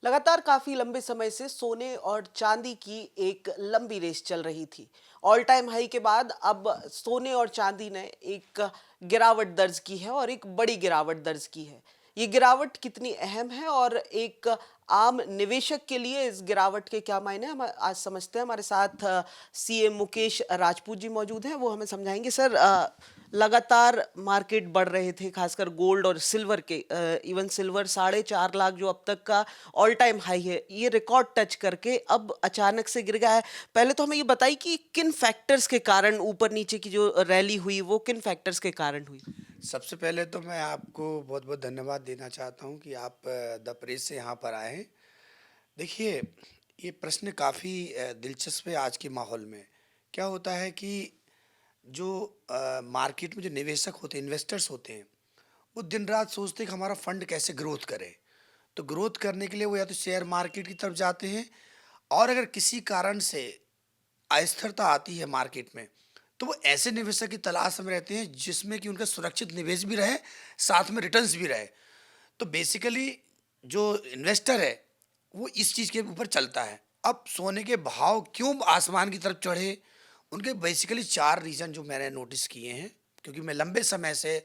लगातार काफी लंबे समय से सोने और चांदी की एक लंबी रेस चल रही थी। ऑल टाइम हाई के बाद अब सोने और चांदी ने एक गिरावट दर्ज की है और एक बड़ी गिरावट दर्ज की है। ये गिरावट कितनी अहम है और एक आम निवेशक के लिए इस गिरावट के क्या मायने हैं, हम आज समझते हैं। हमारे साथ सीएम मुकेश राजपूत जी मौजूद हैं, वो हमें समझाएंगे। सर, लगातार मार्केट बढ़ रहे थे, खासकर गोल्ड और सिल्वर के। इवन सिल्वर 4.5 लाख जो अब तक का ऑल टाइम हाई है, ये रिकॉर्ड टच करके अब अचानक से गिर गया है। पहले तो हमें ये बताइए कि किन फैक्टर्स के कारण ऊपर नीचे की जो रैली हुई वो किन फैक्टर्स के कारण हुई। सबसे पहले तो मैं आपको बहुत बहुत धन्यवाद देना चाहता हूँ कि आप द प्रेस से यहाँ पर आए हैं। देखिए, ये प्रश्न काफ़ी दिलचस्प है आज के माहौल में। क्या होता है कि जो मार्केट में जो निवेशक होते हैं, इन्वेस्टर्स होते हैं, वो दिन रात सोचते हैं कि हमारा फंड कैसे ग्रोथ करे। तो ग्रोथ करने के लिए वो या तो शेयर मार्केट की तरफ जाते हैं, और अगर किसी कारण से अस्थिरता आती है मार्केट में, तो वो ऐसे निवेशक की तलाश में रहते हैं जिसमें कि उनका सुरक्षित निवेश भी रहे, साथ में रिटर्न्स भी रहे। तो बेसिकली जो इन्वेस्टर है, वो इस चीज़ के ऊपर चलता है। अब सोने के भाव क्यों आसमान की तरफ चढ़े, उनके बेसिकली 4 रीज़न जो मैंने नोटिस किए हैं, क्योंकि मैं लंबे समय से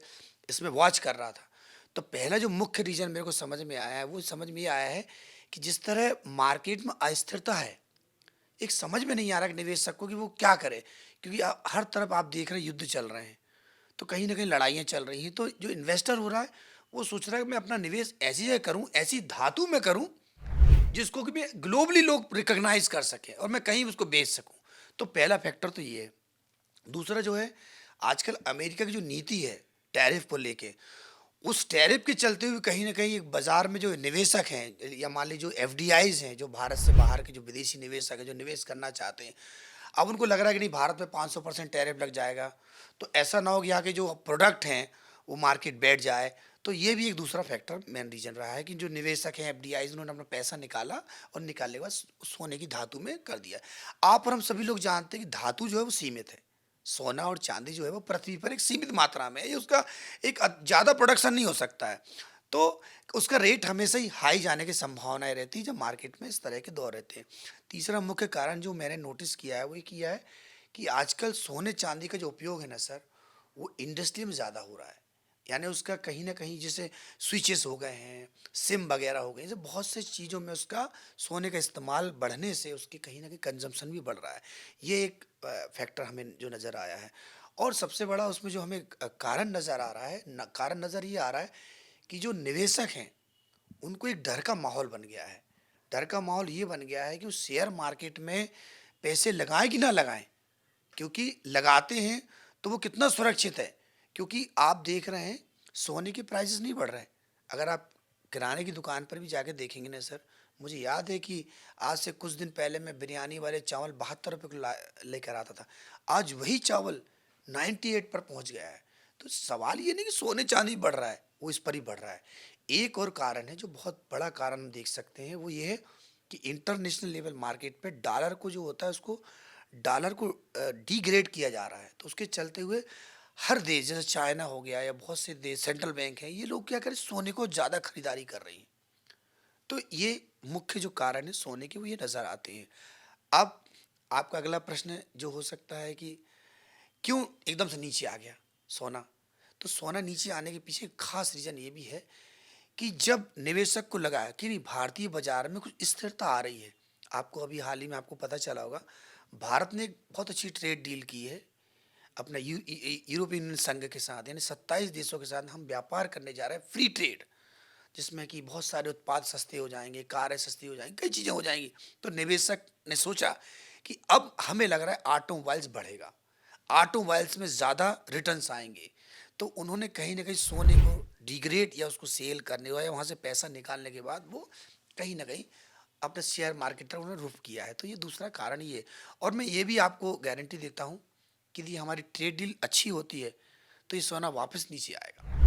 इसमें वॉच कर रहा था। तो पहला जो मुख्य रीज़न मेरे को समझ में आया है, वो समझ में ये आया है कि जिस तरह मार्केट में अस्थिरता है, एक समझ में नहीं आ रहा कि निवेशक को कि वो क्या करे, क्योंकि हर तरफ आप देख रहे हैं युद्ध चल रहे हैं, तो कहीं ना कहीं लड़ाइयाँ चल रही हैं। तो जो इन्वेस्टर हो रहा है, वो सोच रहा है कि मैं अपना निवेश ऐसी जगह करूं, ऐसी धातु में करूं जिसको कि मैं ग्लोबली लोग रिकॉग्नाइज कर सकें और मैं कहीं उसको बेच सकूं। तो पहला फैक्टर तो ये है। दूसरा जो है, आजकल अमेरिका की जो नीति है टैरिफ को लेके, उस टैरिफ के चलते हुए कहीं ना कहीं एक बाजार में जो निवेशक हैं, या मान लीजिए जो एफडीआईज हैं, जो भारत से बाहर के जो विदेशी निवेशक हैं जो निवेश करना चाहते हैं, अब उनको लग रहा है कि नहीं, भारत में 500% टैरिफ लग जाएगा, तो ऐसा ना हो कि यहाँ के जो प्रोडक्ट हैं वो मार्केट बैठ जाए। तो ये भी एक दूसरा फैक्टर मेन रीजन रहा है कि जो निवेशक हैं एफडीआईज, उन्होंने अपना पैसा निकाला और निकालने के बाद सोने की धातु में कर दिया। आप और हम सभी लोग जानते हैं कि धातु जो है वो सीमित है। सोना और चांदी जो है वो पृथ्वी पर एक सीमित मात्रा में है, ये उसका एक ज़्यादा प्रोडक्शन नहीं हो सकता है। तो उसका रेट हमेशा ही हाई जाने की संभावनाएं रहती है जब मार्केट में इस तरह के दौर रहते हैं। तीसरा मुख्य कारण जो मैंने नोटिस किया है वो ये किया है कि आजकल सोने चांदी का जो उपयोग है ना सर, वो इंडस्ट्री में ज़्यादा हो रहा है। यानी उसका कहीं ना कहीं जैसे स्विचेस हो गए हैं, सिम वगैरह हो गए, जैसे बहुत से चीज़ों में उसका सोने का इस्तेमाल बढ़ने से उसकी कहीं ना कहीं कंजम्पशन भी बढ़ रहा है। ये एक फैक्टर हमें जो नज़र आया है। और सबसे बड़ा उसमें जो हमें कारण नज़र आ रहा है, कारण नज़र ये आ रहा है कि जो निवेशक हैं, उनको एक डर का माहौल बन गया है। डर का माहौल ये बन गया है कि वो शेयर मार्केट में पैसे लगाएं कि ना लगाएं, क्योंकि लगाते हैं तो वो कितना सुरक्षित है। क्योंकि आप देख रहे हैं सोने के प्राइसेस नहीं बढ़ रहे हैं। अगर आप किराने की दुकान पर भी जाके देखेंगे ना सर, मुझे याद है कि आज से कुछ दिन पहले मैं बिरयानी वाले चावल 72 रुपये को लेकर आता था। आज वही चावल 98 पर पहुंच गया है। तो सवाल ये नहीं कि सोने चांदी बढ़ रहा है, वो इस पर ही बढ़ रहा है। एक और कारण है जो बहुत बड़ा कारण हम देख सकते हैं, वो ये है कि इंटरनेशनल लेवल मार्केट पे डॉलर को जो होता है, उसको डॉलर को डिग्रेड किया जा रहा है। तो उसके चलते हुए हर देश, जैसे चाइना हो गया या बहुत से देश, सेंट्रल बैंक है, ये लोग क्या करें, सोने को ज़्यादा खरीदारी कर रही हैं। तो ये मुख्य जो कारण है सोने के, वो ये नज़र आते हैं। अब आपका अगला प्रश्न जो हो सकता है कि क्यों एकदम से नीचे आ गया सोना। तो सोना नीचे आने के पीछे एक खास रीज़न ये भी है कि जब निवेशक को लगा कि नहीं, भारतीय बाजार में कुछ स्थिरता आ रही है। आपको अभी हाल ही में आपको पता चला होगा, भारत ने एक बहुत अच्छी ट्रेड डील की है अपना यूरोपियन यूनियन संघ के साथ, यानी 27 देशों के साथ हम व्यापार करने जा रहे हैं, फ्री ट्रेड, जिसमें कि बहुत सारे उत्पाद सस्ते हो जाएंगे, कारें सस्ती हो जाएंगी, कई चीज़ें हो जाएंगी। तो निवेशक ने सोचा कि अब हमें लग रहा है ऑटोमोबाइल्स बढ़ेगा, ऑटोमोबाइल्स में ज़्यादा रिटर्न्स आएंगे। तो उन्होंने कहीं ना कहीं सोने को डिग्रेड या उसको सेल करने या वहाँ से पैसा निकालने के बाद वो कहीं ना कहीं अपने शेयर मार्केट पर उन्होंने रुख किया है। तो ये दूसरा कारण ये है। और मैं ये भी आपको गारंटी देता हूँ कि यदि हमारी ट्रेड डील अच्छी होती है तो ये सोना वापस नीचे आएगा।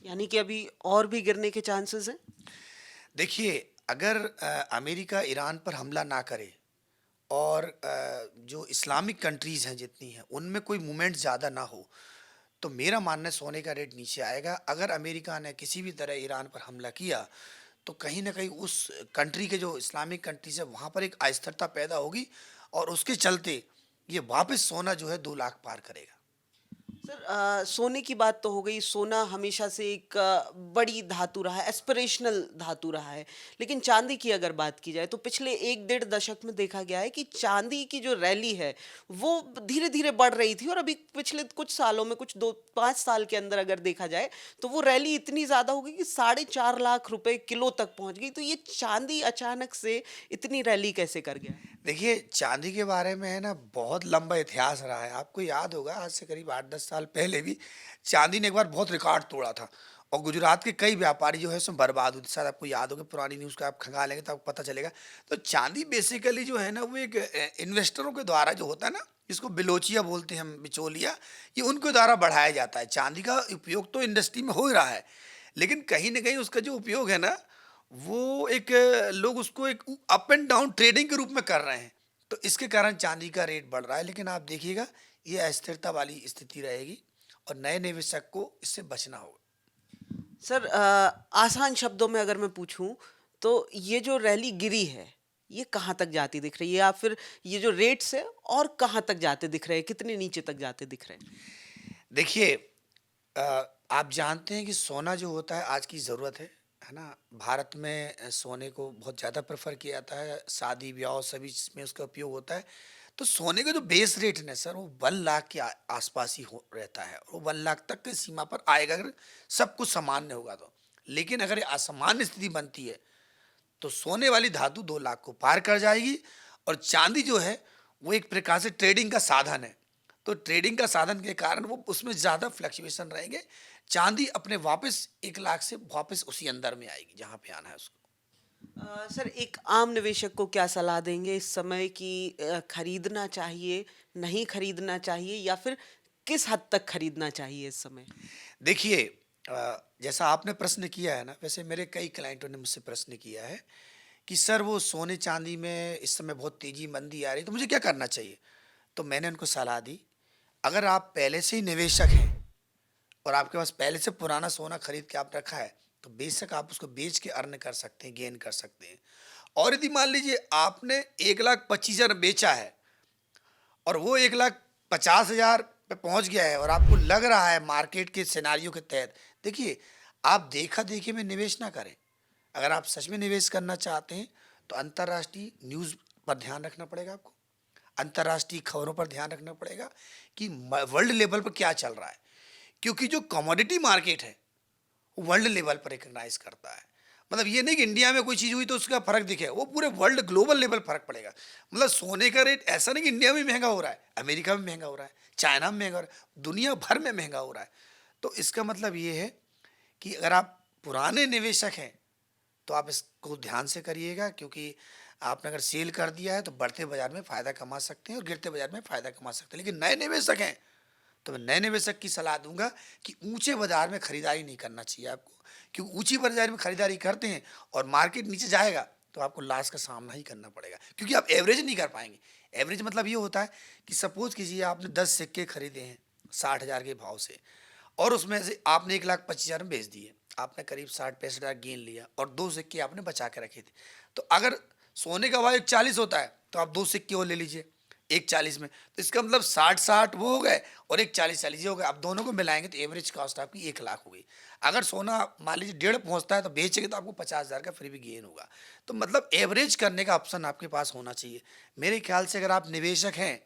यानी कि अभी और भी गिरने के चांसेस हैं। देखिए, अगर अमेरिका ईरान पर हमला ना करे और जो इस्लामिक कंट्रीज़ हैं जितनी हैं उनमें कोई मूवमेंट ज़्यादा ना हो, तो मेरा मानना है सोने का रेट नीचे आएगा। अगर अमेरिका ने किसी भी तरह ईरान पर हमला किया तो कहीं न कहीं उस कंट्री के जो इस्लामिक कंट्रीज़ है वहाँ पर एक अस्थिरता पैदा होगी और उसके चलते ये वापस सोना जो है 2 लाख पार करेगा। सर सोने की बात तो हो गई। सोना हमेशा से एक बड़ी धातु रहा है, एस्पिरेशनल धातु रहा है। लेकिन चांदी की अगर बात की जाए तो पिछले एक डेढ़ दशक में देखा गया है कि चांदी की जो रैली है वो धीरे धीरे बढ़ रही थी, और अभी पिछले कुछ सालों में, कुछ 2-5 साल के अंदर अगर देखा जाए तो वो रैली इतनी ज्यादा हो गई कि 4.5 लाख रुपए किलो तक पहुंच गई। तो ये चांदी अचानक से इतनी रैली कैसे कर गया? देखिए, चांदी के बारे में है ना बहुत लंबा इतिहास रहा है। आपको याद होगा आज से करीब 8-10 साल पहले भी चांदी ने एक बार बहुत रिकॉर्ड तोड़ा था और गुजरात के कई व्यापारी जो है उसमें बर्बाद हुए थे। शायद आपको याद होगा, पुरानी न्यूज़ को आप खंगालेंगे तो आपको पता चलेगा। तो चांदी बेसिकली जो है ना वो एक इन्वेस्टरों के द्वारा जो होता है ना, जिसको बिलोचिया बोलते हैं हम, बिचौलिया, ये उनके द्वारा बढ़ाया जाता है। चांदी का उपयोग तो इंडस्ट्री में हो ही रहा है, लेकिन कहीं न कहीं उसका जो उपयोग है ना वो एक लोग उसको एक अप एंड डाउन ट्रेडिंग के रूप में कर रहे हैं। तो इसके कारण चांदी का रेट बढ़ रहा है, लेकिन आप देखिएगा ये अस्थिरता वाली स्थिति रहेगी और नए निवेशक को इससे बचना होगा। सर आसान शब्दों में अगर मैं पूछूं तो ये जो रैली गिरी है ये कहाँ तक जाती दिख रही है, या फिर ये जो रेट्स है और कहाँ तक जाते दिख रहे हैं, कितने नीचे तक जाते दिख रहे हैं? देखिए, आप जानते हैं कि सोना जो होता है आज की ज़रूरत है ना? भारत में सोने को बहुत ज़्यादा प्रेफ़र किया जाता है, शादी-ब्याह सभी में उसका उपयोग होता है। तो सोने का जो बेस रेट है ना सर, वो 1 लाख के आस-पास ही हो रहता है और वो 1 लाख तक की सीमा पर आएगा अगर सब कुछ सामान्य होगा तो। लेकिन अगर ये असामान्य स्थिति बनती है, तो सोने वाली धातु 2 लाख को पार कर जाएगी और चांदी जो है वो एक प्रकार से ट्रेडिंग का साधन है। तो ट्रेडिंग का साधन के कारण वो उसमें ज़्यादा फ्लक्चुएशन रहेंगे। चांदी अपने वापस 1 लाख से वापस उसी अंदर में आएगी जहाँ पे आना है उसको। सर एक आम निवेशक को क्या सलाह देंगे इस समय कि खरीदना चाहिए, नहीं खरीदना चाहिए, या फिर किस हद तक खरीदना चाहिए इस समय? देखिए, जैसा आपने प्रश्न किया है ना, वैसे मेरे कई क्लाइंटों ने मुझसे प्रश्न किया है कि सर वो सोने चांदी में इस समय बहुत तेजी मंदी आ रही है, तो मुझे क्या करना चाहिए? तो मैंने उनको सलाह दी, अगर आप पहले से ही निवेशक हैं और आपके पास पहले से पुराना सोना खरीद के आप रखा है, तो बेशक आप उसको बेच के अर्न कर सकते हैं, गेन कर सकते हैं। और यदि मान लीजिए आपने 1,25,000 बेचा है और वो 1,50,000 पे पहुंच गया है और आपको लग रहा है मार्केट के सिनारियों के तहत, देखिए, आप देखा-देखी में निवेश ना करें। अगर आप सच में निवेश करना चाहते हैं, तो अंतर्राष्ट्रीय न्यूज़ पर ध्यान रखना पड़ेगा आपको। अंतर्राष्ट्रीय खबरों पर ध्यान रखना पड़ेगा कि वर्ल्ड लेवल पर क्या चल रहा है, क्योंकि जो कमोडिटी मार्केट है वर्ल्ड लेवल पर रिकग्नाइज करता है। मतलब ये नहीं कि इंडिया में कोई चीज़ हुई तो उसका फर्क दिखे, वो पूरे वर्ल्ड ग्लोबल लेवल फर्क पड़ेगा। मतलब सोने का रेट ऐसा नहीं कि इंडिया में महंगा हो रहा है, अमेरिका में महंगा हो रहा है, चाइना में महंगा हो रहा है, दुनिया भर में महंगा हो रहा है। तो इसका मतलब ये है कि अगर आप पुराने निवेशक हैं तो आप इसको ध्यान से करिएगा, क्योंकि आपने अगर सेल कर दिया है तो बढ़ते बाजार में फ़ायदा कमा सकते हैं और गिरते बाजार में फ़ायदा कमा सकते हैं। लेकिन नए निवेशक हैं तो मैं नए निवेशक की सलाह दूंगा कि ऊंचे बाजार में खरीदारी नहीं करना चाहिए आपको, क्योंकि ऊंची बाजार में खरीदारी करते हैं और मार्केट नीचे जाएगा तो आपको लॉस का सामना ही करना पड़ेगा, क्योंकि आप एवरेज नहीं कर पाएंगे। एवरेज मतलब ये होता है कि सपोज कीजिए आपने 10 सिक्के खरीदे हैं 60,000 के भाव से और उसमें से आपने 1,25,000 में बेच दिए, आपने करीब 60-65,000 गेन लिया और 2 सिक्के आपने बचा के रखे थे। तो अगर सोने का भाव 140 होता है तो आप 2 सिक्के और ले लीजिए 140 में, तो इसका मतलब 60-60 वो हो गए और 140-40 ये हो गए। अब दोनों को मिलाएंगे तो एवरेज कॉस्ट आपकी 1 लाख हो गई। अगर सोना मान लीजिए 1.5 पहुंचता है तो बेचेंगे तो आपको 50,000 का फिर भी गेन होगा। तो मतलब एवरेज करने का ऑप्शन आपके पास होना चाहिए। मेरे ख्याल से अगर आप निवेशक हैं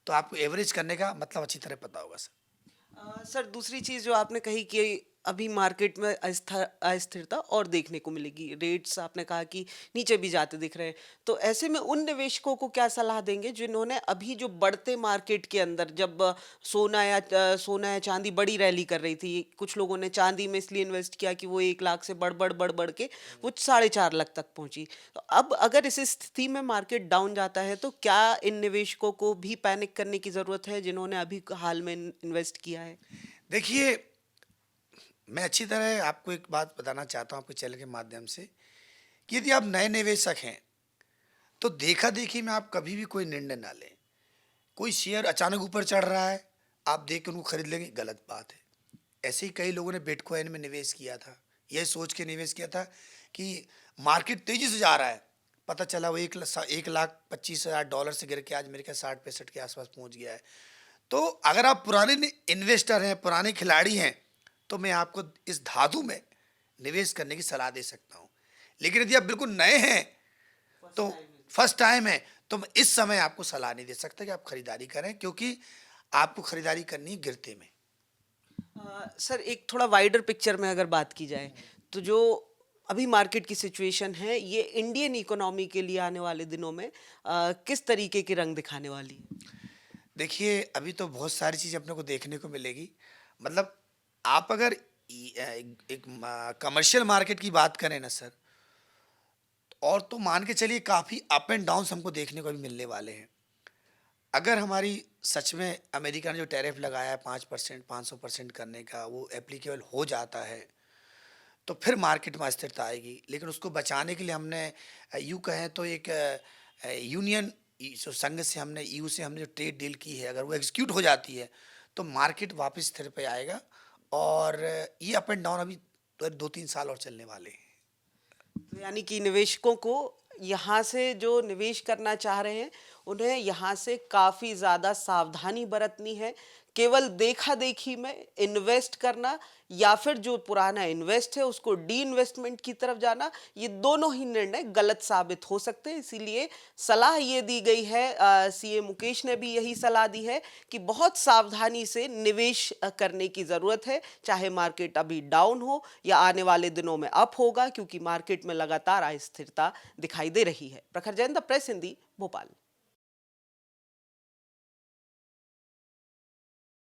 तो आपको एवरेज करने का मतलब अच्छी तरह पता होगा सर। सर दूसरी चीज जो आपने कही कि अभी मार्केट में अस्थिरता और देखने को मिलेगी, रेट्स आपने कहा कि नीचे भी जाते दिख रहे हैं, तो ऐसे में उन निवेशकों को क्या सलाह देंगे जिन्होंने अभी जो बढ़ते मार्केट के अंदर, जब सोना या चांदी बड़ी रैली कर रही थी, कुछ लोगों ने चांदी में इसलिए इन्वेस्ट किया कि वो 1 लाख से बढ़ बढ़ के वो 4.5 लाख तक पहुंची। तो अब अगर इस स्थिति में मार्केट डाउन जाता है तो क्या इन निवेशकों को भी पैनिक करने की जरूरत है जिन्होंने अभी हाल में इन्वेस्ट किया है? देखिए, मैं अच्छी तरह आपको एक बात बताना चाहता हूँ आपके चैनल के माध्यम से कि यदि आप नए निवेशक हैं तो देखा देखी में आप कभी भी कोई निर्णय ना लें। कोई शेयर अचानक ऊपर चढ़ रहा है, आप देख के उनको खरीद लेंगे, गलत बात है। ऐसे ही कई लोगों ने बिटकॉइन में निवेश किया था, यह सोच के निवेश किया था कि मार्केट तेजी से जा रहा है, पता चला वो 1,25,000 डॉलर से गिर के आज मेरे ख्याल 60-65 के आसपास पहुंच गया है। तो अगर आप पुराने इन्वेस्टर हैं, पुराने खिलाड़ी हैं, तो मैं आपको इस धातु में निवेश करने की सलाह दे सकता हूँ। लेकिन यदि आप बिल्कुल नए हैं, तो फर्स्ट टाइम है, तो मैं इस समय आपको सलाह नहीं दे सकता कि आप खरीदारी करें, क्योंकि आपको खरीदारी करनी है गिरते में। सर एक थोड़ा वाइडर पिक्चर में अगर बात की जाए तो जो अभी मार्केट की सिचुएशन है ये इंडियन इकोनॉमी के लिए आने वाले दिनों में किस तरीके के रंग दिखाने वाली है? देखिए, अभी तो बहुत सारी चीज़ अपने को देखने को मिलेगी। मतलब आप अगर एक कमर्शियल मार्केट की बात करें ना सर, और तो मान के चलिए काफ़ी अप एंड डाउन्स हमको देखने को भी मिलने वाले हैं। अगर हमारी सच में अमेरिका ने जो टैरिफ लगाया है 5%, 500% करने का, वो एप्लीकेबल हो जाता है, तो फिर मार्केट में अस्थिरता आएगी। लेकिन उसको बचाने के लिए हमने यूँ कहें तो एक यूनियन जो संघ से हमने ईयू से हमने जो ट्रेड डील की है, अगर वो एग्जीक्यूट हो जाती है, तो मार्केट वापस स्थिर पे आएगा। और ये अप एंड डाउन अभी 2-3 साल और चलने वाले हैं। तो यानी कि निवेशकों को यहाँ से जो निवेश करना चाह रहे हैं उन्हें यहाँ से काफ़ी ज़्यादा सावधानी बरतनी है। केवल देखा देखी में इन्वेस्ट करना या फिर जो पुराना इन्वेस्ट है उसको डी इन्वेस्टमेंट की तरफ जाना, ये दोनों ही निर्णय गलत साबित हो सकते हैं। इसीलिए सलाह ये दी गई है, सीए मुकेश ने भी यही सलाह दी है कि बहुत सावधानी से निवेश करने की ज़रूरत है, चाहे मार्केट अभी डाउन हो या आने वाले दिनों में अप होगा, क्योंकि मार्केट में लगातार अस्थिरता दिखाई दे रही है। प्रखर जैन, द प्रेस हिंदी, भोपाल।